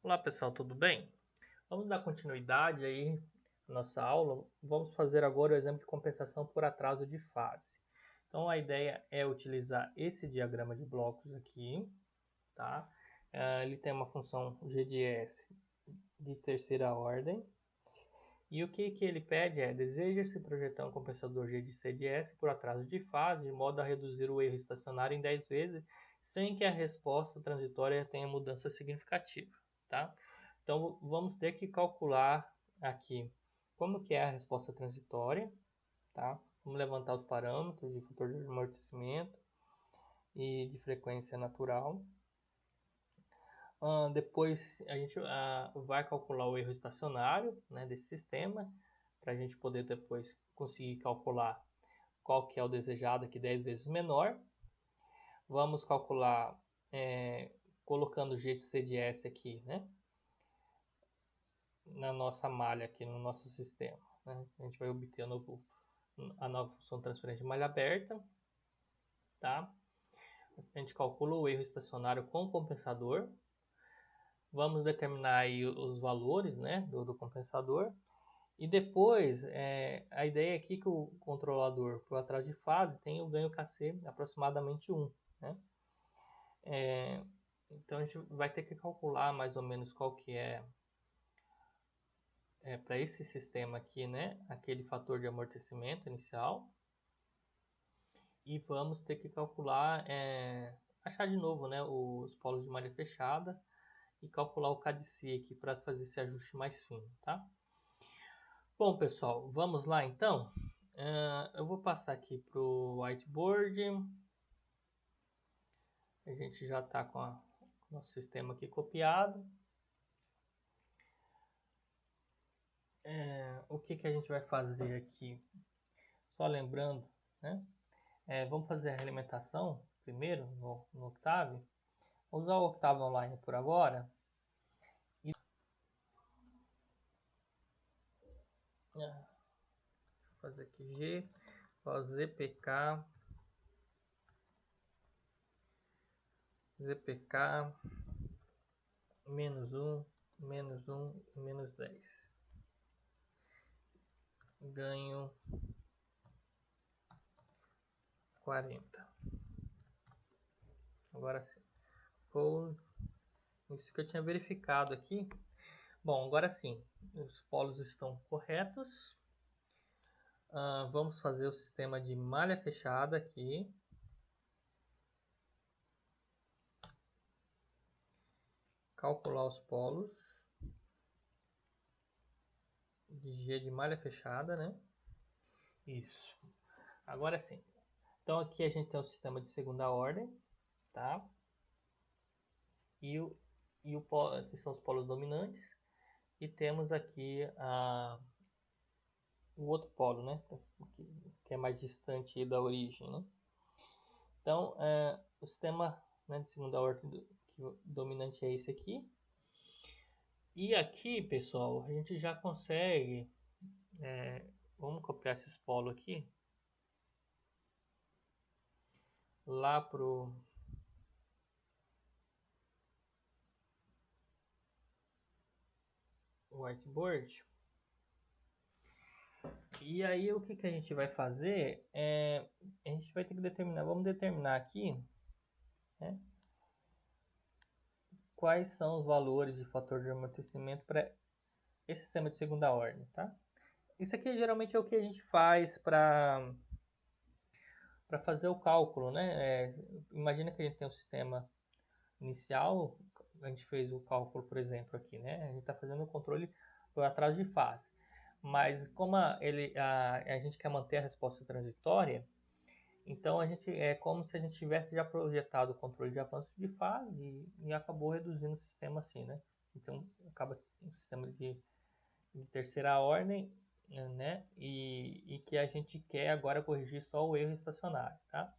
Olá pessoal, tudo bem? Vamos dar continuidade aí à nossa aula. Vamos fazer agora o exemplo de compensação por atraso de fase. Então a ideia é utilizar esse diagrama de blocos aqui, tá? Ele tem uma função g de s de terceira ordem. E o que ele pede é: deseja-se projetar um compensador g de c de s por atraso de fase, de modo a reduzir o erro estacionário em 10 vezes, sem que a resposta transitória tenha mudança significativa, tá? Então vamos ter que calcular aqui como que é a resposta transitória, tá? Vamos levantar os parâmetros de fator de amortecimento e de frequência natural. Depois a gente vai calcular o erro estacionário, né, desse sistema, para a gente poder depois conseguir calcular qual que é o desejado aqui 10 vezes menor. Vamos calcular colocando G de C de S aqui, né, na nossa malha aqui no nosso sistema. Né? A gente vai obter a nova função transferente de malha aberta. Tá? A gente calcula o erro estacionário com o compensador. Vamos determinar aí os valores, né, do compensador. E depois, a ideia aqui é que o controlador por atraso de fase tem o ganho KC aproximadamente 1. Né? Então a gente vai ter que calcular mais ou menos qual que para esse sistema aqui, né, aquele fator de amortecimento inicial. E vamos ter que calcular, achar de novo, né, os polos de malha fechada e calcular o KDC aqui para fazer esse ajuste mais fino, tá? Bom, pessoal, vamos lá então. Eu vou passar aqui para o whiteboard. A gente já está com o nosso sistema aqui copiado. O que a gente vai fazer aqui? Só lembrando, né? Vamos fazer a alimentação primeiro no Octave. Vou usar o Octave Online por agora. Deixa eu fazer aqui G, ZPK, menos 1, menos 1 e menos 10. Ganho 40. Agora sim. Isso que eu tinha verificado aqui. Bom, agora sim. Os polos estão corretos. Vamos fazer o sistema de malha fechada aqui. Calcular os polos de G de malha fechada, né? Isso. Agora sim. Então aqui a gente tem o sistema de segunda ordem, tá? Que são os polos dominantes. E temos aqui o outro polo, né? Que é mais distante da origem, né? Então, o sistema, né, de segunda ordem dominante é esse aqui. E aqui, pessoal, a gente já consegue... vamos copiar esses polos aqui. Lá pro whiteboard. E aí o que a gente vai fazer a gente vai ter que determinar, vamos determinar aqui, né, quais são os valores de fator de amortecimento para esse sistema de segunda ordem, tá? Isso aqui geralmente é o que a gente faz para fazer o cálculo, né? Imagina que a gente tem um sistema inicial, a gente fez o cálculo, por exemplo, aqui, né? A gente está fazendo o controle por atraso de fase. Mas como a gente quer manter a resposta transitória, então a gente é como se a gente tivesse já projetado o controle de avanço de fase e acabou reduzindo o sistema assim, né? Então acaba um sistema de terceira ordem, né? E que a gente quer agora corrigir só o erro estacionário, tá?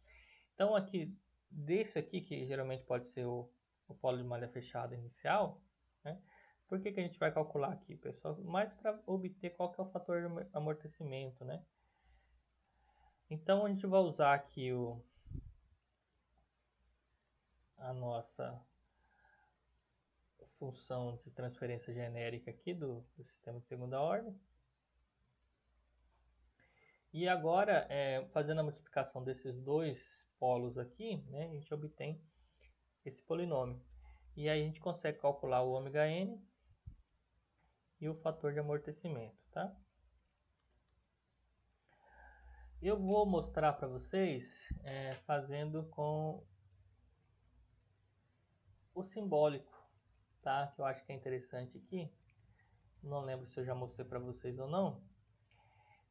Então aqui, desse aqui, que geralmente pode ser o polo de malha fechada inicial, né? Por que a gente vai calcular aqui, pessoal? Mais para obter qual que é o fator de amortecimento, né? Então a gente vai usar aqui a nossa função de transferência genérica aqui do sistema de segunda ordem. E agora, fazendo a multiplicação desses dois polos aqui, né, a gente obtém esse polinômio. E aí a gente consegue calcular o ômega-n e o fator de amortecimento, tá? Eu vou mostrar para vocês fazendo com o simbólico, tá? Que eu acho que é interessante aqui. Não lembro se eu já mostrei para vocês ou não.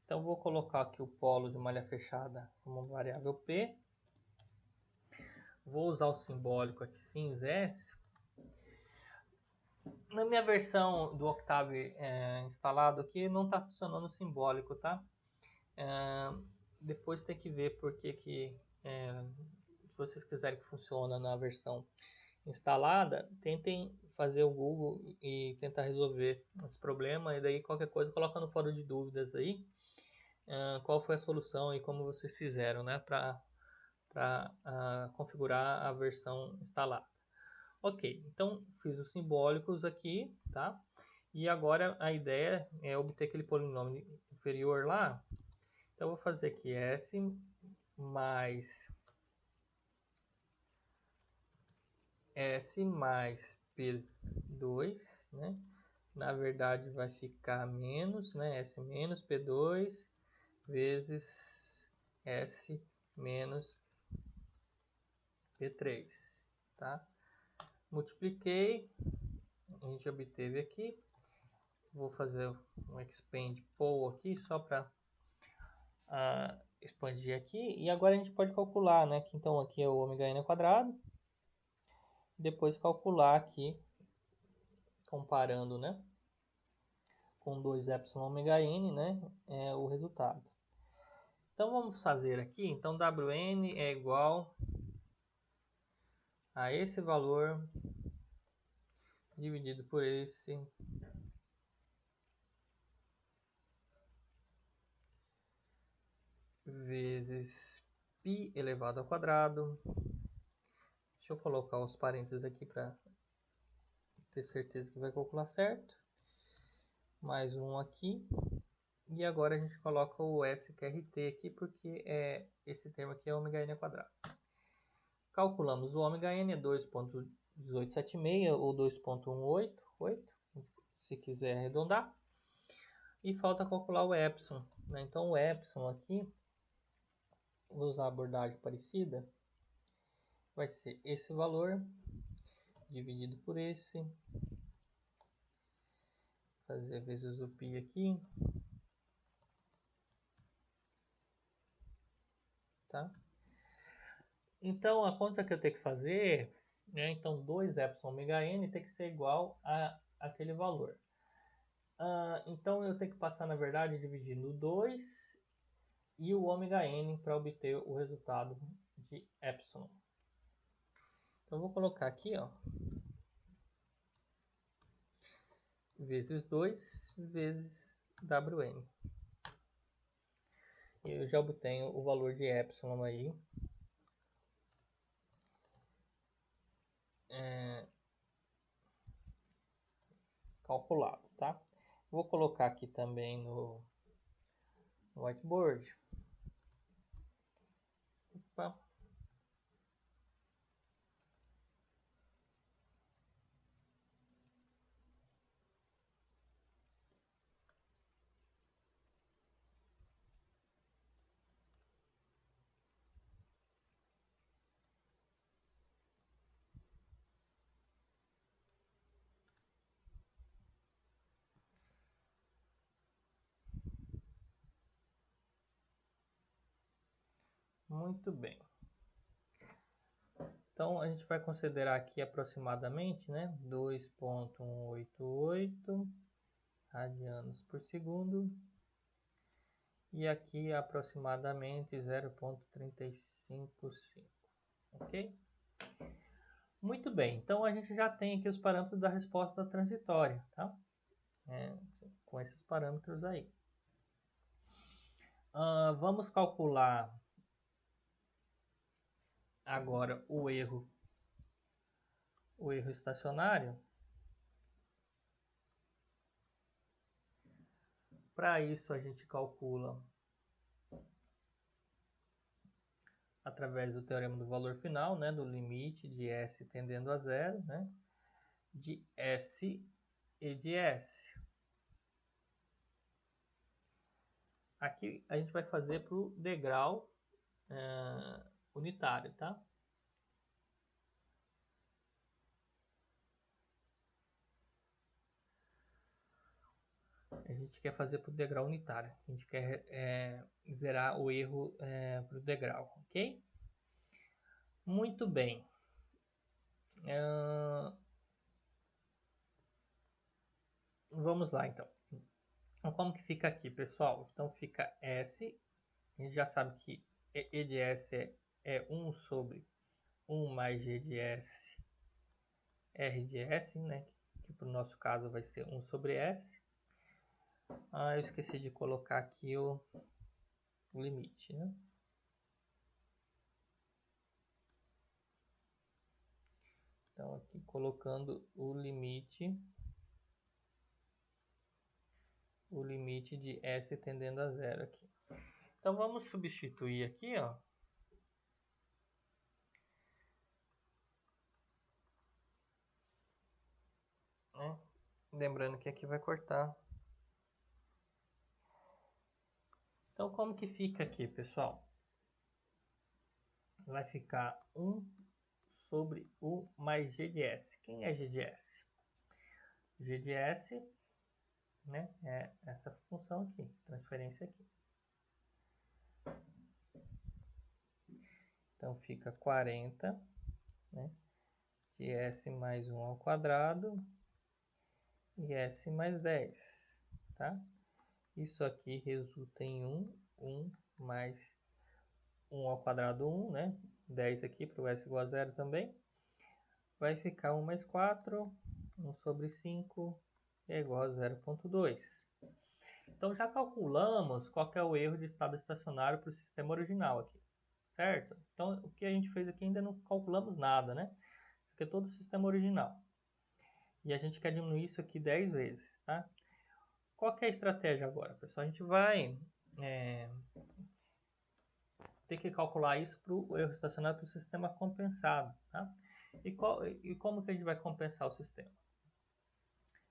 Então vou colocar aqui o polo de malha fechada como variável P. Vou usar o simbólico aqui Sins S. Na minha versão do Octave instalado aqui não está funcionando o simbólico, tá? Depois tem que ver porque que se vocês quiserem que funcione na versão instalada, tentem fazer o Google e tentar resolver esse problema, e daí qualquer coisa coloca no fórum de dúvidas aí qual foi a solução e como vocês fizeram, né, para configurar a versão instalada. Ok, então fiz os simbólicos aqui, tá? E agora a ideia é obter aquele polinômio inferior lá. Então eu vou fazer aqui S mais P2, né? Na verdade vai ficar menos, né? S menos P2 vezes S menos P3, tá? Multipliquei, a gente obteve aqui. Vou fazer um expand poll aqui só para expandir aqui. E agora a gente pode calcular, né? Que então aqui é o ômega-n ao quadrado. Depois calcular aqui, comparando, né? Com 2 epsilon ômega-n, né? É o resultado. Então vamos fazer aqui. Então Wn é igual a esse valor dividido por esse vezes π elevado ao quadrado. Deixa eu colocar os parênteses aqui para ter certeza que vai calcular certo. Mais um aqui. E agora a gente coloca o SQRT aqui, porque esse termo aqui é ômega-n ao quadrado. Calculamos o ômega-n é 2.1876 ou 2.188, se quiser arredondar. E falta calcular o epsilon, né? Então o epsilon aqui, vou usar a abordagem parecida, vai ser esse valor dividido por esse, fazer vezes o π aqui, tá? Então a conta que eu tenho que fazer, né? Então 2 epsilon ômega-n tem que ser igual a aquele valor. Então eu tenho que passar, na verdade, dividindo 2 e o ômega-n para obter o resultado de epsilon. Então eu vou colocar aqui, ó, vezes 2 vezes Wn. E eu já obtenho o valor de epsilon aí. Calculado, tá? Vou colocar aqui também no whiteboard. Opa. Muito bem. Então a gente vai considerar aqui aproximadamente, né, 2.188 radianos por segundo. E aqui aproximadamente 0.355, ok? Muito bem, então a gente já tem aqui os parâmetros da resposta transitória, tá? Com esses parâmetros aí. Vamos calcular agora o erro estacionário. Para isso a gente calcula através do teorema do valor final, né, do limite de S tendendo a zero, né, de S e de S. Aqui a gente vai fazer para o degrau unitário, tá? A gente quer fazer para o degrau unitário. A gente quer zerar o erro para o degrau, ok? Muito bem. Vamos lá, então. Então, como que fica aqui, pessoal? Então, fica S. A gente já sabe que E de S é 1 sobre 1 mais G de S, R de S, né? Que para o nosso caso vai ser 1 sobre S. Eu esqueci de colocar aqui o limite, né? Então, aqui colocando o limite de S tendendo a zero aqui. Então, vamos substituir aqui, ó. Né? Lembrando que aqui vai cortar. Então, como que fica aqui, pessoal? Vai ficar 1 sobre U mais G de S. Quem é G de S? G de S, né, é essa função aqui, transferência aqui. Então, fica 40, né, de S mais 1 ao quadrado e S mais 10, tá? Isso aqui resulta em 1 mais 1 ao quadrado 1, né? 10 aqui para o S igual a 0 também. Vai ficar 1 mais 4, 1 sobre 5 é igual a 0,2. Então já calculamos qual que é o erro de estado estacionário para o sistema original aqui, certo? Então o que a gente fez aqui ainda não calculamos nada, né? Isso aqui é todo o sistema original. E a gente quer diminuir isso aqui 10 vezes, tá? Qual que é a estratégia agora, pessoal? A gente vai ter que calcular isso para o erro estacionário para o sistema compensado, tá? E como que a gente vai compensar o sistema?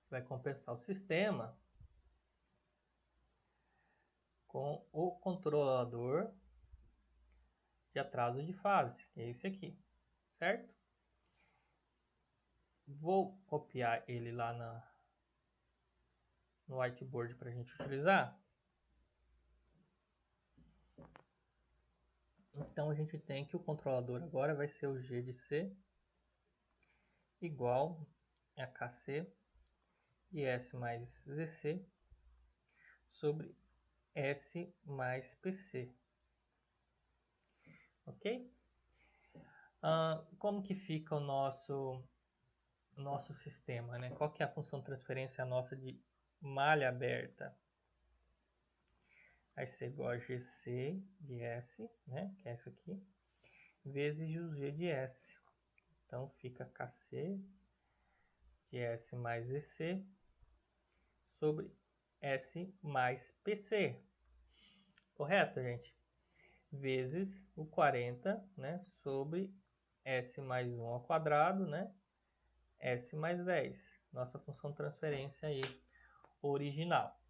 Vai compensar o sistema com o controlador de atraso de fase, que é esse aqui, certo? Vou copiar ele lá no whiteboard para a gente utilizar. Então a gente tem que o controlador agora vai ser o G de C igual a KC e S mais ZC sobre S mais PC. Ok? Como que fica o nosso sistema, né? Qual que é a função de transferência nossa de malha aberta? Vai ser igual a GC de S, né? Que é isso aqui, vezes o G de S. Então fica KC de S mais EC sobre S mais PC. Correto, gente? Vezes o 40, né? Sobre S mais 1 ao quadrado, né? S mais 10. Nossa função de transferência aí original.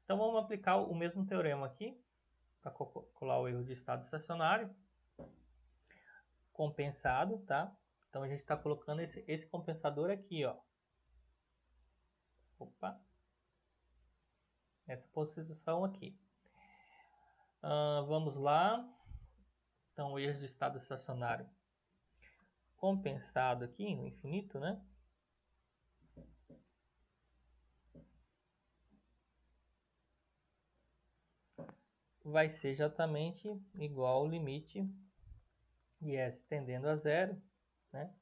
Então vamos aplicar o mesmo teorema aqui para calcular o erro de estado estacionário compensado, tá? Então a gente está colocando esse compensador aqui, ó. Opa! Essa posição aqui. Vamos lá. Então o erro de estado estacionário compensado aqui no infinito, né? Vai ser exatamente igual ao limite de S tendendo a zero, né?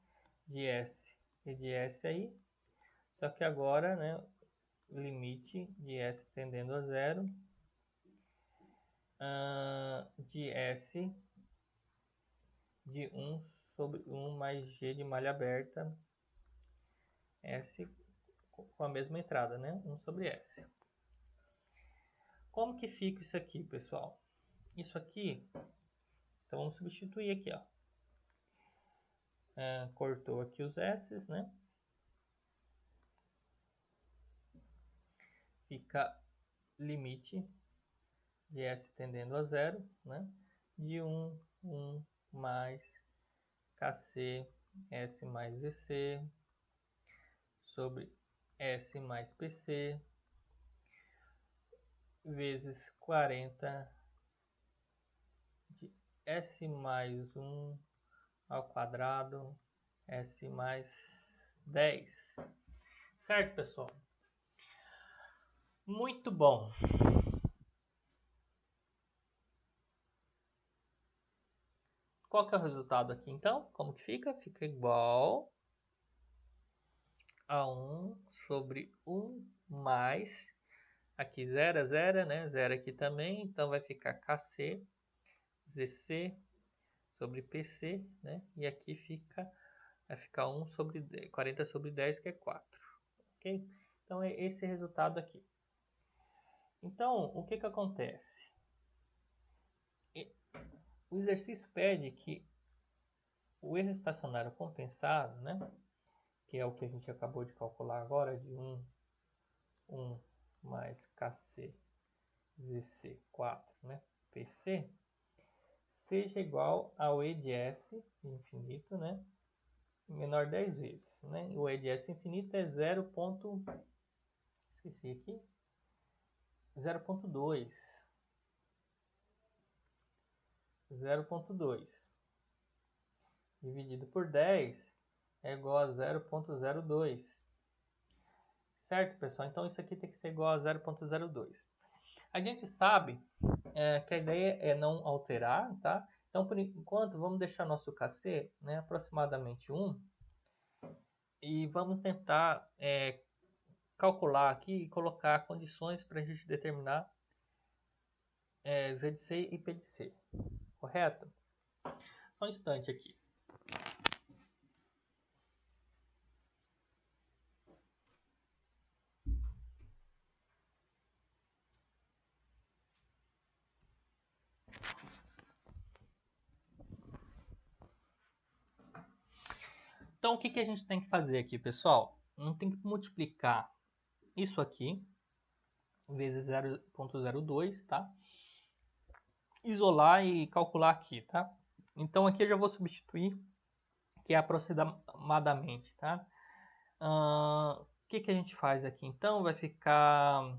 De S e de S aí. Só que agora, né? Limite de S tendendo a zero de S de 1 sobre 1 mais G de malha aberta S com a mesma entrada, né? 1 sobre S. Como que fica isso aqui, pessoal? Isso aqui, então vamos substituir aqui, ó. Cortou aqui os S's, né? Fica limite de S tendendo a 0, né? De 1 mais KC S mais VC sobre S mais PC vezes 40 de S mais 1 ao quadrado S mais 10. Certo, pessoal? Muito bom. Qual que é o resultado aqui, então? Como que fica? Fica igual a 1 sobre 1 mais, aqui 0, 0, né? 0 aqui também, então vai ficar KC, ZC sobre PC, né? E aqui vai ficar 1 sobre 10, 40 sobre 10, que é 4. Ok? Então é esse resultado aqui. Então, o que que acontece? O exercício pede que o erro estacionário compensado, né? Que é o que a gente acabou de calcular agora, de 1 mais KC ZC4, né? PC, seja igual ao E de S infinito, né? Menor 10 vezes, né? O E de S infinito é 0,2. 0,2 dividido por 10 é igual a 0,02. Certo, pessoal? Então isso aqui tem que ser igual a 0,02. A gente sabe que a ideia é não alterar, tá? Então, por enquanto, vamos deixar nosso KC, né, aproximadamente 1. E vamos tentar calcular aqui e colocar condições para a gente determinar Z de C e P de C. Correto? Só um instante aqui. Então, o que a gente tem que fazer aqui, pessoal? Não tem que multiplicar isso aqui vezes 0,02, tá? Isolar e calcular aqui, tá? Então, aqui eu já vou substituir, que é aproximadamente, tá? O que a gente faz aqui? Então, vai ficar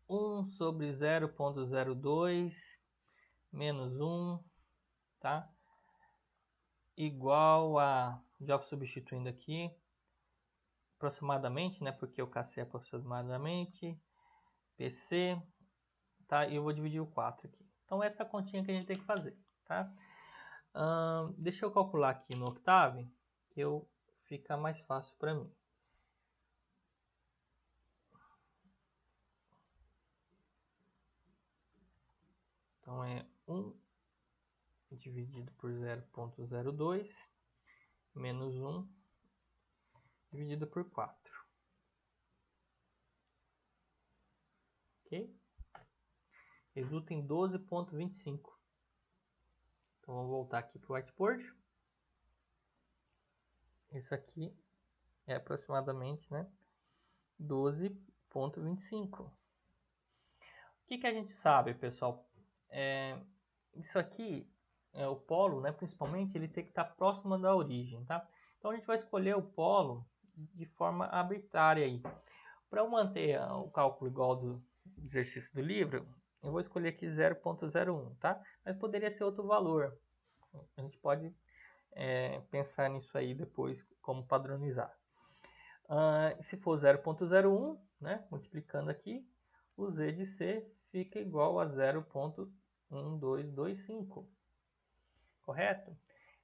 1 sobre 0,02 menos 1, tá? Igual a, já substituindo aqui, aproximadamente, né? Porque o KC é aproximadamente, PC, tá? E eu vou dividir o 4 aqui. Então, essa continha que a gente tem que fazer, tá? Deixa eu calcular aqui no Octave, que fica mais fácil para mim. Então, é 1 dividido por 0,02 menos 1 dividido por 4. Ok? Resulta em 12,25. Então, vamos voltar aqui para o whiteboard. Isso aqui é aproximadamente, né, 12,25. O que a gente sabe, pessoal? Isso aqui, o polo, né, principalmente, ele tem que estar próximo da origem, tá? Então, a gente vai escolher o polo de forma arbitrária aí. Para eu manter o cálculo igual do exercício do livro, eu vou escolher aqui 0,01, tá? Mas poderia ser outro valor. A gente pode pensar nisso aí depois, como padronizar. Se for 0,01, né, multiplicando aqui, o Z de C fica igual a 0,1225. Correto?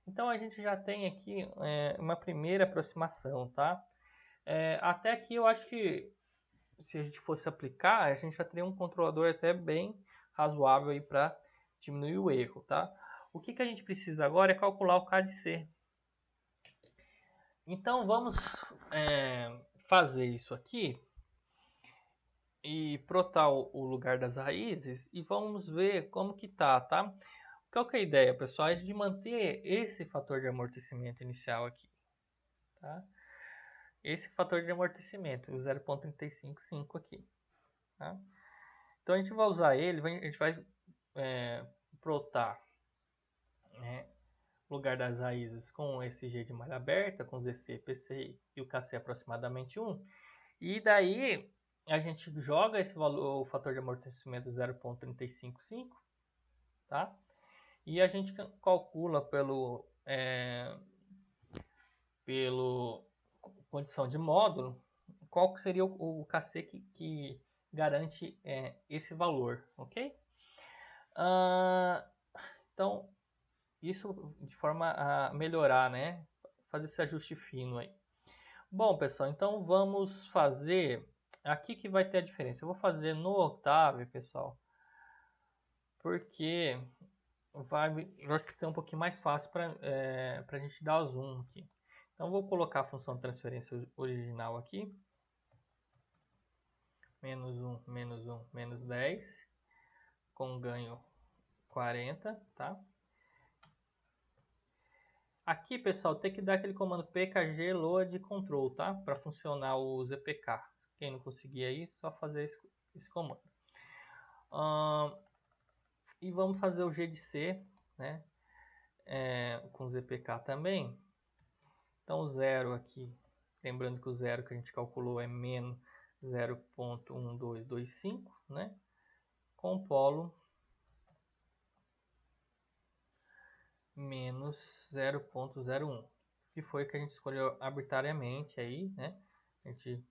Então, a gente já tem aqui uma primeira aproximação, tá? Até aqui eu acho que se a gente fosse aplicar, a gente já teria um controlador até bem razoável aí para diminuir o erro, tá? O que a gente precisa agora é calcular o K de C. Então vamos fazer isso aqui e plotar o lugar das raízes e vamos ver como que tá? Qual que é a ideia, pessoal? É de manter esse fator de amortecimento inicial aqui, tá? Esse fator de amortecimento, o 0,355 aqui, tá? Então a gente vai usar ele, a gente vai plotar, né, o lugar das raízes com esse G de malha aberta, com ZC, PCI e o KC aproximadamente 1. E daí a gente joga esse valor, o fator de amortecimento 0,355, tá? E a gente calcula pelo condição de módulo qual que seria o KC que garante esse valor, ok? Então, isso de forma a melhorar, né? Fazer esse ajuste fino aí. Bom, pessoal, então vamos fazer aqui que vai ter a diferença. Eu vou fazer no Octave, pessoal, porque eu acho que ser um pouquinho mais fácil para a gente dar o zoom aqui. Então vou colocar a função de transferência original aqui. Menos 1, menos 1, menos 10, com ganho 40, tá? Aqui, pessoal, tem que dar aquele comando pkg load control, tá? Para funcionar o ZPK. Quem não conseguir aí, só fazer esse comando. E vamos fazer o G de C, né? Com ZPK também. Então, o zero aqui, lembrando que o zero que a gente calculou é menos 0,1225, né? Com polo menos 0,01, que foi que a gente escolheu arbitrariamente aí, né? A gente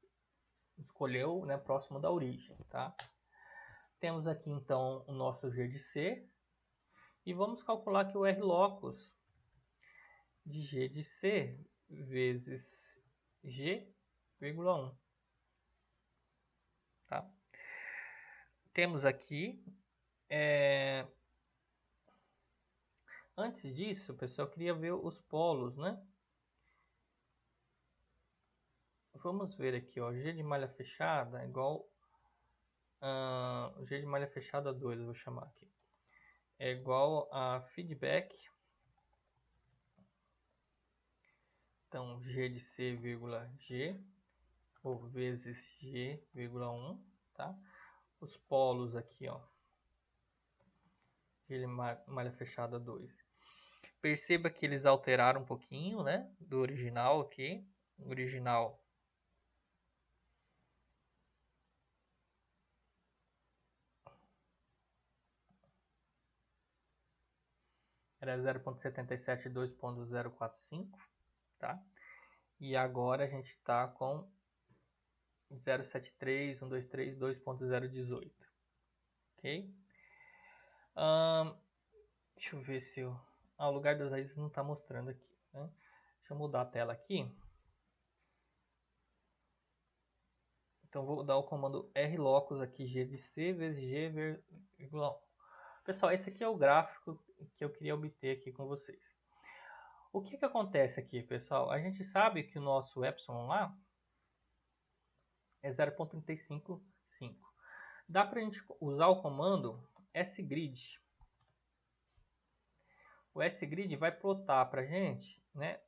escolheu, né, próximo da origem, tá? Temos aqui então o nosso G de C e vamos calcular que o R locus de G de C vezes G, 1, tá? Temos aqui antes disso, pessoal, eu queria ver os polos, né? Vamos ver aqui, ó, G de malha fechada é igual G de malha fechada 2, eu vou chamar aqui. É igual a feedback. Então, G de C, vírgula G, ou vezes G, vírgula 1, tá? Os polos aqui, ó. G de malha fechada 2. Perceba que eles alteraram um pouquinho, né? Do original aqui. O original era 0.77, 2.045, tá? E agora a gente está com 073, 123, 2.018, ok? Deixa eu ver se o lugar das raízes não está mostrando aqui, né? Deixa eu mudar a tela aqui. Então vou dar o comando rlocus aqui, G de C vezes G, vírgula 1. Pessoal, esse aqui é o gráfico que eu queria obter aqui com vocês. O que acontece aqui, pessoal? A gente sabe que o nosso epsilon lá é 0.355. Dá para a gente usar o comando sgrid. O sgrid vai plotar para a gente, né?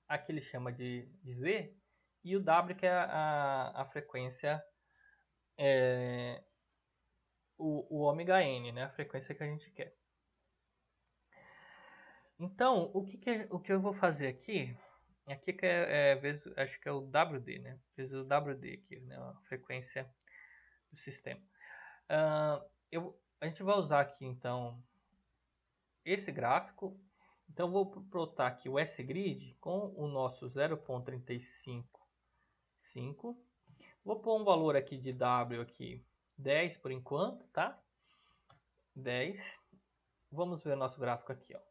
Aqui ele chama de Z, e o W que é a frequência, o ômega n, né? A frequência que a gente quer. Então, o que eu vou fazer aqui que acho que é o WD, né? Vezes o WD aqui, né? A frequência do sistema. A gente vai usar aqui, então, esse gráfico. Então, vou plotar aqui o sgrid com o nosso 0.355. Vou pôr um valor aqui de W aqui, 10 por enquanto, tá? 10. Vamos ver o nosso gráfico aqui, ó.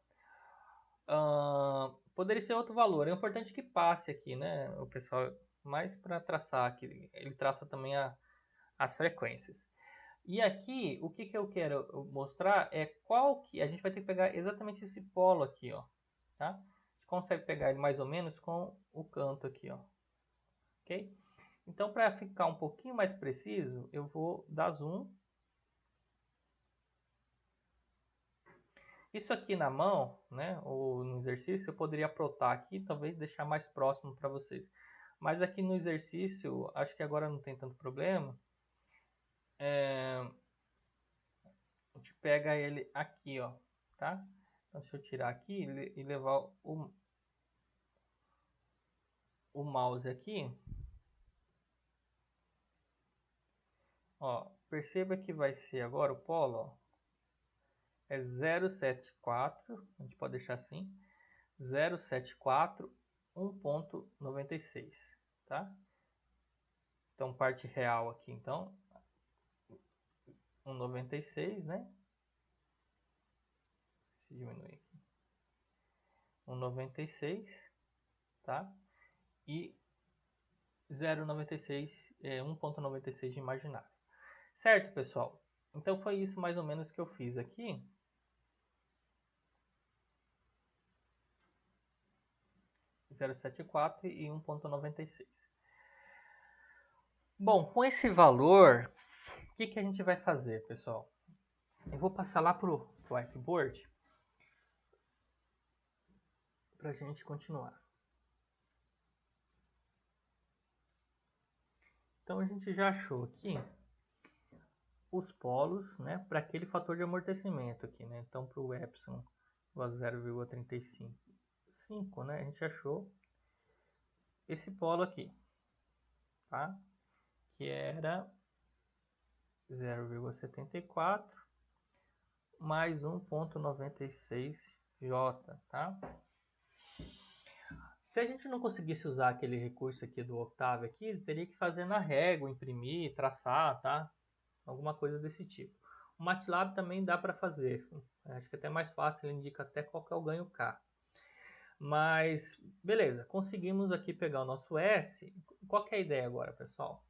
Poderia ser outro valor. É importante que passe aqui, né? O pessoal, mais para traçar aqui. Ele traça também as frequências. E aqui, o que eu quero mostrar é qual que... A gente vai ter que pegar exatamente esse polo aqui, ó. Tá? A gente consegue pegar ele mais ou menos com o canto aqui, ó. Ok? Então, para ficar um pouquinho mais preciso, eu vou dar zoom. Isso aqui na mão, né, ou no exercício, eu poderia aprotar aqui, talvez deixar mais próximo para vocês. Mas aqui no exercício, acho que agora não tem tanto problema. A gente pega ele aqui, ó, tá? Então, deixa eu tirar aqui e levar o mouse aqui. Ó, perceba que vai ser agora o polo, ó, é 074, a gente pode deixar assim, 074 1.96, tá? Então, parte real aqui, então, 1.96, né? Se diminuir aqui. 1.96, tá? E 0.96, 1.96 de imaginário. Certo, pessoal? Então, foi isso mais ou menos que eu fiz aqui. Zero sete quatro e 1.96. Bom, com esse valor, o que a gente vai fazer, pessoal? Eu vou passar lá para o whiteboard para a gente continuar. Então, a gente já achou aqui os polos, né, para aquele fator de amortecimento aqui, né? Então, para o epsilon igual a 0,355, né, a gente achou esse polo aqui, tá? Que era 0,74 mais 1.96J, tá? Se a gente não conseguisse usar aquele recurso aqui do Octave aqui, teria que fazer na régua, imprimir, traçar, tá? Alguma coisa desse tipo. O MATLAB também dá para fazer. Acho que é até mais fácil, ele indica até qual que é o ganho K. Mas, beleza, conseguimos aqui pegar o nosso S. Qual que é a ideia agora, pessoal?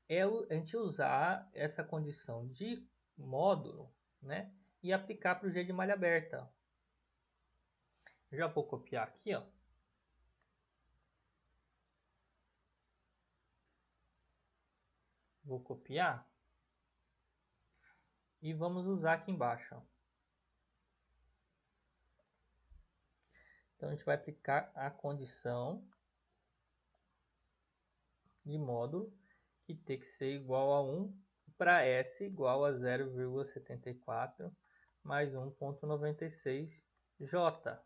É a gente usar essa condição de módulo, né? E aplicar para o G de malha aberta. Já vou copiar aqui, ó. Vou copiar. E vamos usar aqui embaixo, ó. Então, a gente vai aplicar a condição de módulo que tem que ser igual a 1 para S igual a 0,74 mais 1.96J,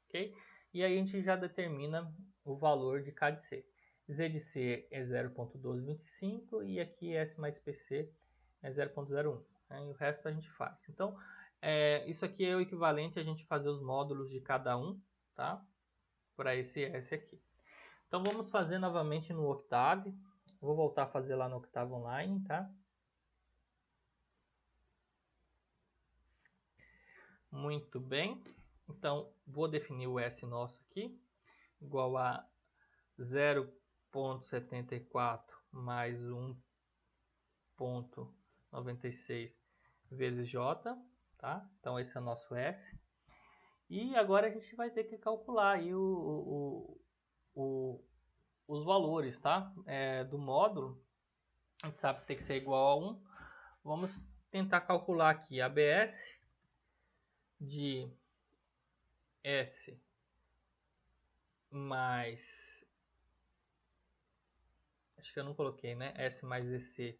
ok? E aí a gente já determina o valor de K de C. Z de C é 0.1225 e aqui S mais PC é 0.01, né? E o resto a gente faz. Então, isso aqui é o equivalente a gente fazer os módulos de cada um, tá? Para esse S aqui. Então, vamos fazer novamente no Octave. Vou voltar a fazer lá no Octave Online, tá? Muito bem. Então, vou definir o S nosso aqui, igual a 0.74 mais 1.96 vezes J, tá? Então, esse é o nosso S. E agora a gente vai ter que calcular aí os valores, tá? Do módulo. A gente sabe que tem que ser igual a 1. Vamos tentar calcular aqui a ABS de S mais, acho que eu não coloquei, né? S mais EC.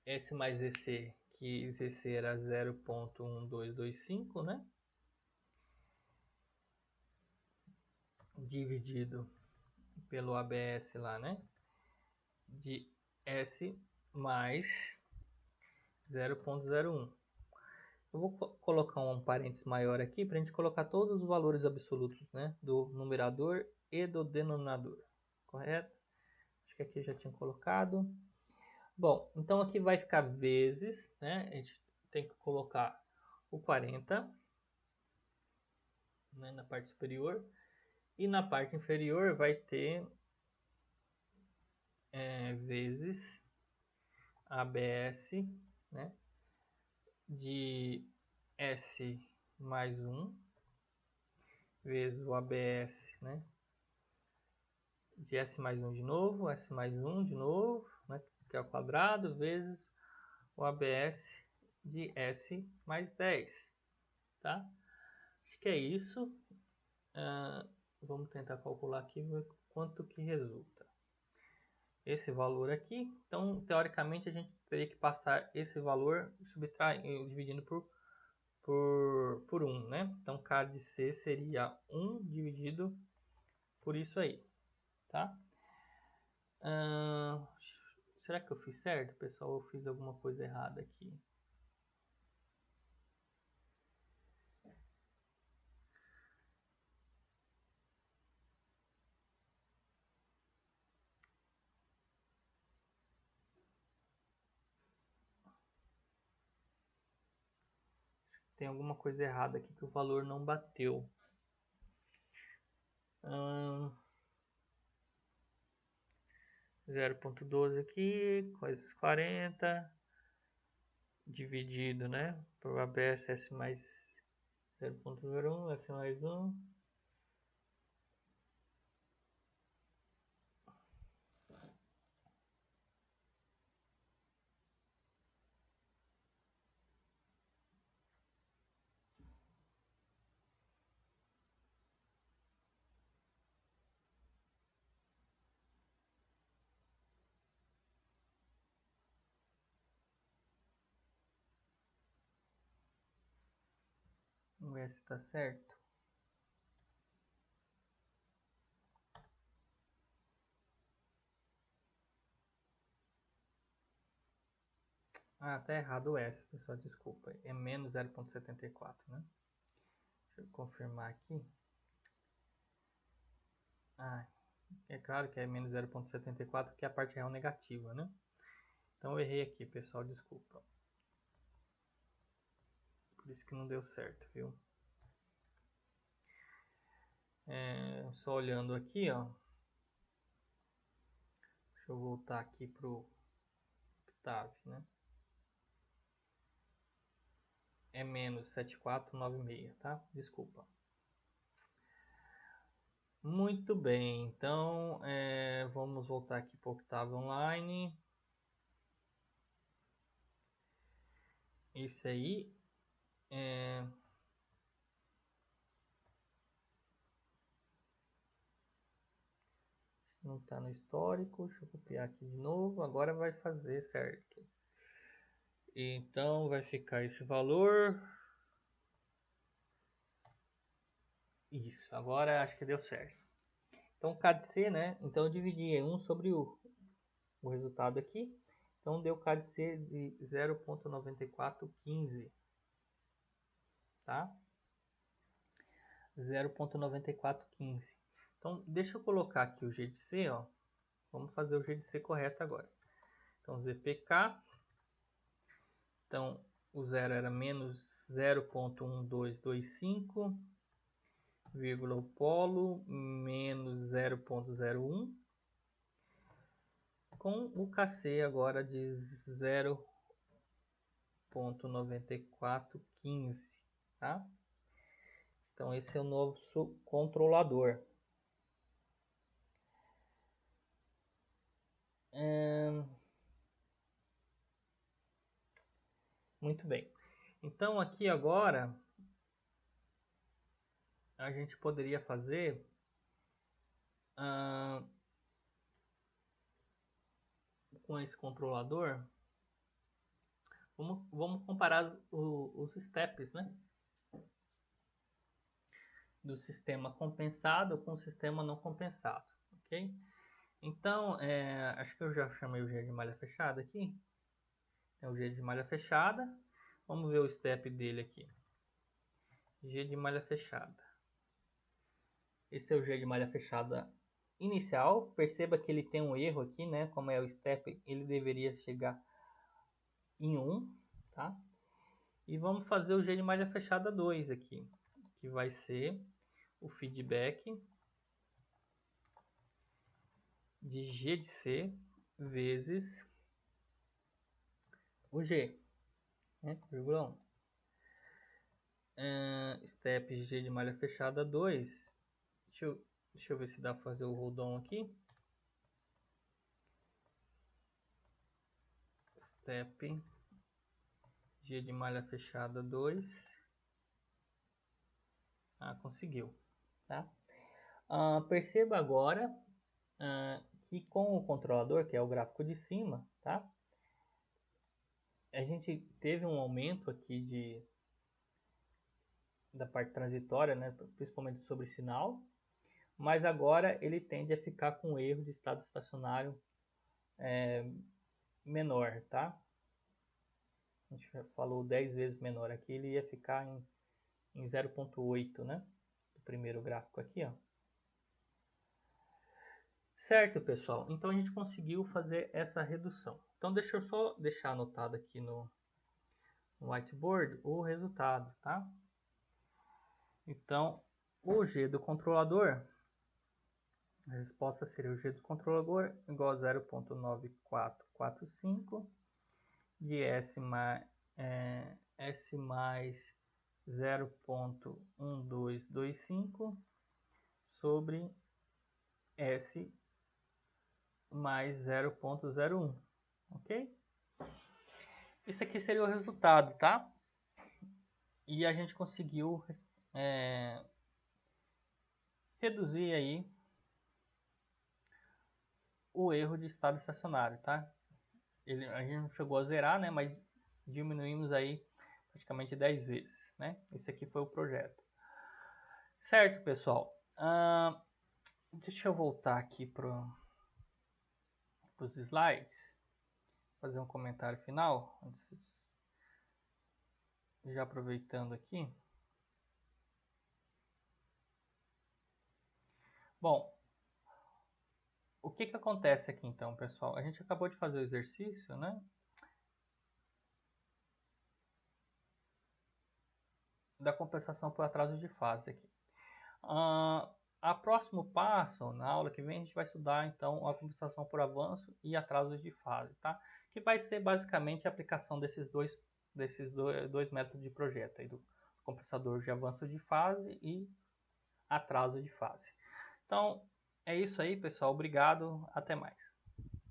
S mais EC, que EC era 0.1225, né? Dividido pelo ABS lá, né? De S mais 0.01. Eu vou colocar um parênteses maior aqui para a gente colocar todos os valores absolutos, né, do numerador e do denominador, correto? Acho que aqui já tinha colocado. Bom, então aqui vai ficar vezes, né? A gente tem que colocar o 40, né, na parte superior, e na parte inferior vai ter vezes ABS, né, de S mais 1 vezes o ABS, né, de S mais 1 de novo, S mais 1 de novo, né, que é o quadrado, vezes o ABS de S mais 10, tá? Acho que é isso. Vamos tentar calcular aqui ver quanto que resulta. Esse valor aqui, então teoricamente a gente teria que passar esse valor dividindo por 1, né? Então K de C seria 1 dividido por isso aí, tá? Será que eu fiz certo, pessoal? Ou eu fiz alguma coisa errada aqui? Tem alguma coisa errada aqui que o valor não bateu. 0,12 aqui, coisas 40, dividido, né? Por ABS S mais 0,01, S mais 1. Vamos ver se está certo. Tá errado o S, pessoal, desculpa. É menos 0,74, né? Deixa eu confirmar aqui. É claro que é menos 0,74, porque é a parte real negativa, né? Então eu errei aqui, pessoal, desculpa. Por isso que não deu certo, viu? Só olhando aqui, ó. Deixa eu voltar aqui pro Octave, né? É menos 7496, tá? Desculpa. Muito bem, então vamos voltar aqui para o Octave Online. Esse aí não está no histórico. Deixa eu copiar aqui de novo. Agora vai fazer certo. Então vai ficar esse valor. Isso, agora acho que deu certo. Então K de C, né? Então eu dividi em 1 sobre o resultado aqui. Então deu K de C de 0,9415. Tá? 0,9415. Então deixa eu colocar aqui o G de C, ó. Vamos fazer o G de C correto agora. Então ZPK. Então o zero era menos 0,1225, vírgula o polo, menos 0,01, com o KC agora de 0,9415, tá? Então esse é o nosso controlador. Muito bem. Então aqui agora a gente poderia fazer com esse controlador. Vamos comparar os steps, né? Do sistema compensado com o sistema não compensado, ok? Então, acho que eu já chamei o G de malha fechada aqui. É o G de malha fechada. Vamos ver o step dele aqui. G de malha fechada. Esse é o G de malha fechada inicial. Perceba que ele tem um erro aqui, né? Como é o step, ele deveria chegar em 1, tá? E vamos fazer o G de malha fechada 2 aqui, que vai ser o feedback de G de C vezes o G, né? Vírgula 1. Step G de malha fechada 2. Deixa eu Deixa eu ver se dá para fazer o hold on aqui. Step G de malha fechada 2. Conseguiu, tá? Perceba agora que com o controlador, que é o gráfico de cima, tá? A gente teve um aumento aqui da parte transitória, né? Principalmente sobre sinal, mas agora ele tende a ficar com erro de estado estacionário menor, tá? A gente falou 10 vezes menor aqui, ele ia ficar em 0.8, né? O primeiro gráfico aqui, ó. Certo, pessoal? Então a gente conseguiu fazer essa redução. Então deixa eu só deixar anotado aqui no whiteboard o resultado, tá? Então, o G do controlador, a resposta seria o G do controlador igual a 0.9445 de S mais 0.1225 sobre S mais 0.01, ok? Esse aqui seria o resultado, tá? E a gente conseguiu reduzir aí o erro de estado estacionário, tá? A gente não chegou a zerar, né? Mas diminuímos aí praticamente 10 vezes, né? Esse aqui foi o projeto. Certo, pessoal? Deixa eu voltar aqui para os slides, fazer um comentário final, já aproveitando aqui. Bom, o que acontece aqui então, pessoal? A gente acabou de fazer o exercício, né? Da compensação por atraso de fase aqui. A próximo passo, na aula que vem, a gente vai estudar então a compensação por avanço e atrasos de fase, tá? Que vai ser basicamente a aplicação desses dois métodos de projeto, aí, do compensador de avanço de fase e atraso de fase. Então, é isso aí, pessoal. Obrigado. Até mais.